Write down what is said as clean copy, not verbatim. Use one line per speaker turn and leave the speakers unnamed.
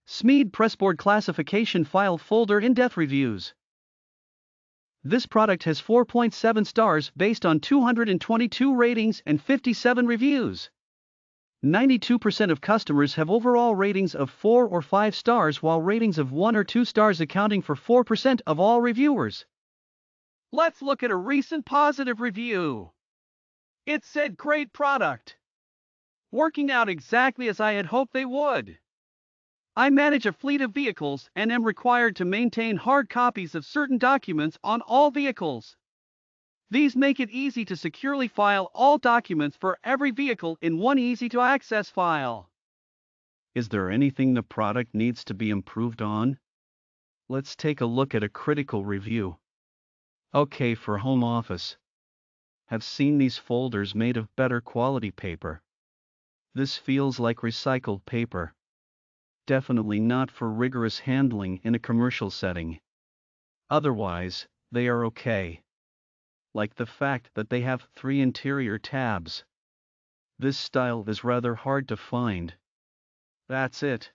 Smead Pressboard Classification File Folder In-Depth Reviews. This product has 4.7 stars based on 222 ratings and 57 reviews. 92% of customers have overall ratings of 4 or 5 stars, while ratings of 1 or 2 stars accounting for 4% of all reviewers. Let's look at a recent positive review. It said, "Great product. Working out exactly as I had hoped they would. I manage a fleet of vehicles and am required to maintain hard copies of certain documents on all vehicles. These make it easy to securely file all documents for every vehicle in one easy-to-access file." Is there anything the product needs to be improved on? Let's take a look at a critical review. Okay, for home office. Have seen these folders made of better quality paper. This feels like recycled paper. Definitely not for rigorous handling in a commercial setting. Otherwise, they are okay. Like the fact that they have 3 interior tabs. This style is rather hard to find. That's it.